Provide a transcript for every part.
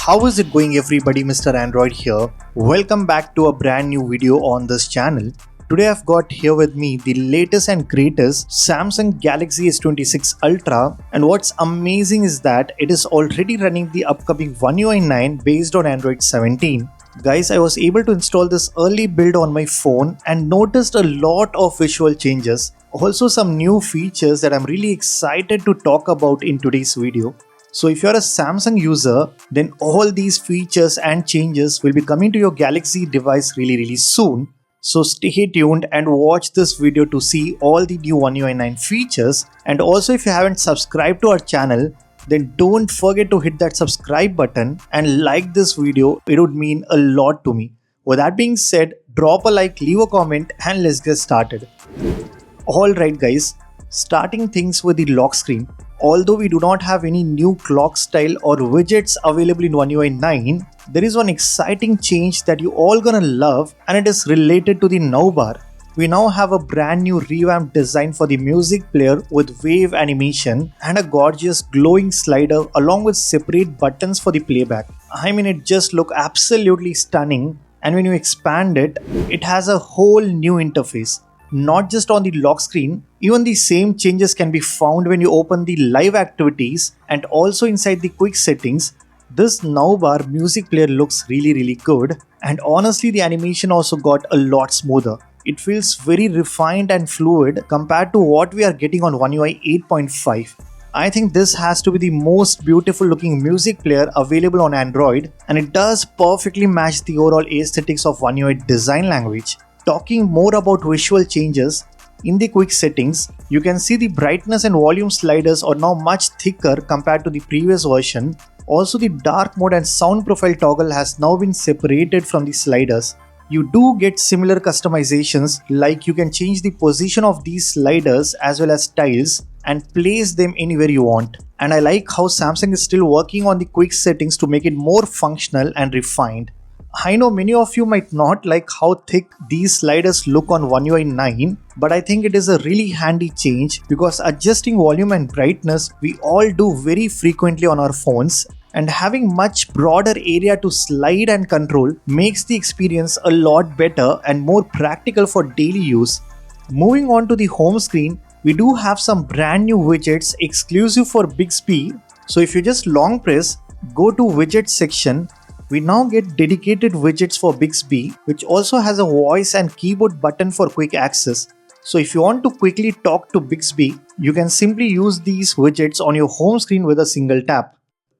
How is it going everybody, Mr. Android here. Welcome back to a brand new video on this channel. Today I've got here with me the latest and greatest Samsung Galaxy S26 Ultra, and what's amazing is that it is already running the upcoming One UI 9 based on Android 17. Guys, I was able to install this early build on my phone and noticed a lot of visual changes. Also some new features that I'm really excited to talk about in today's video. So if you're a Samsung user, then all these features and changes will be coming to your Galaxy device really soon. So stay tuned and watch this video to see all the new One UI 9 features. And also if you haven't subscribed to our channel, then don't forget to hit that subscribe button and like this video. It would mean a lot to me. With that being said, drop a like, leave a comment, and let's get started. Alright guys, starting things with the lock screen. Although we do not have any new clock style or widgets available in One UI 9, there is one exciting change that you all gonna love, and it is related to the now bar. We now have a brand new revamped design for the music player with wave animation and a gorgeous glowing slider along with separate buttons for the playback. I mean, it just looks absolutely stunning, and when you expand it, it has a whole new interface. Not just on the lock screen, even the same changes can be found when you open the live activities and also inside the quick settings. This now bar music player looks really good, and honestly the animation also got a lot smoother. It feels very refined and fluid compared to what we are getting on One UI 8.5. I think this has to be the most beautiful looking music player available on Android, and it does perfectly match the overall aesthetics of One UI design language. Talking more about visual changes, in the quick settings, you can see the brightness and volume sliders are now much thicker compared to the previous version. Also, the dark mode and sound profile toggle has now been separated from the sliders. You do get similar customizations, like you can change the position of these sliders as well as tiles and place them anywhere you want. And I like how Samsung is still working on the quick settings to make it more functional and refined. I know many of you might not like how thick these sliders look on One UI 9, but I think it is a really handy change because adjusting volume and brightness we all do very frequently on our phones, and having much broader area to slide and control makes the experience a lot better and more practical for daily use. Moving on to the home screen, we do have some brand new widgets exclusive for Bixby. So if you just long press, go to widgets section, we now get dedicated widgets for Bixby, which also has a voice and keyboard button for quick access. So if you want to quickly talk to Bixby, you can simply use these widgets on your home screen with a single tap.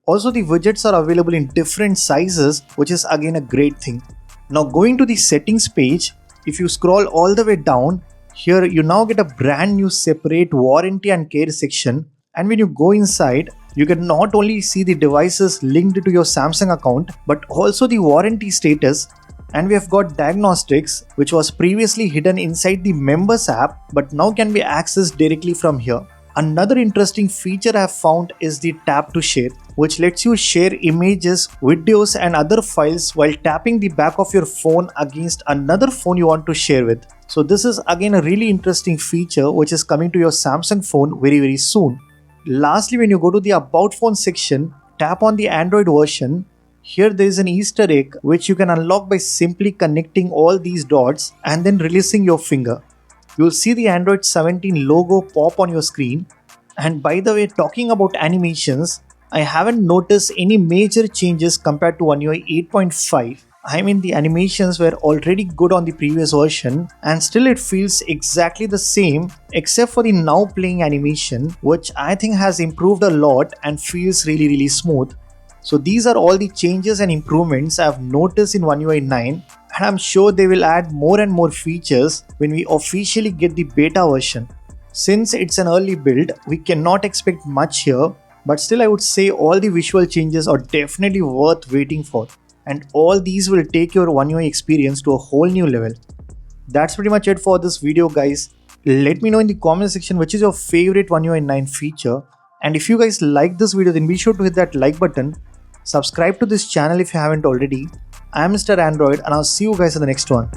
Also, the widgets are available in different sizes, which is again a great thing. Now going to the settings page, if you scroll all the way down, here you now get a brand new separate warranty and care section, and when you go inside, you can not only see the devices linked to your Samsung account, but also the warranty status, and we have got diagnostics, which was previously hidden inside the members app but now can be accessed directly from here. Another interesting feature I have found is the tap to share, which lets you share images, videos and other files while tapping the back of your phone against another phone you want to share with. So this is again a really interesting feature which is coming to your Samsung phone very soon. Lastly, when you go to the About Phone section, tap on the Android version. Here there is an Easter egg which you can unlock by simply connecting all these dots and then releasing your finger. You will see the Android 17 logo pop on your screen. And by the way, talking about animations, I haven't noticed any major changes compared to One UI 8.5. I mean, the animations were already good on the previous version, and still it feels exactly the same except for the now playing animation, which I think has improved a lot and feels really smooth. So these are all the changes and improvements I have noticed in One UI 9, and I'm sure they will add more and more features when we officially get the beta version. Since it's an early build, we cannot expect much here, but still I would say all the visual changes are definitely worth waiting for. And all these will take your One UI experience to a whole new level. That's pretty much it for this video guys. Let me know in the comment section which is your favorite One UI 9 feature, and if you guys like this video then be sure to hit that like button. Subscribe to this channel if you haven't already. I am Mr. Android, and I'll see you guys in the next one.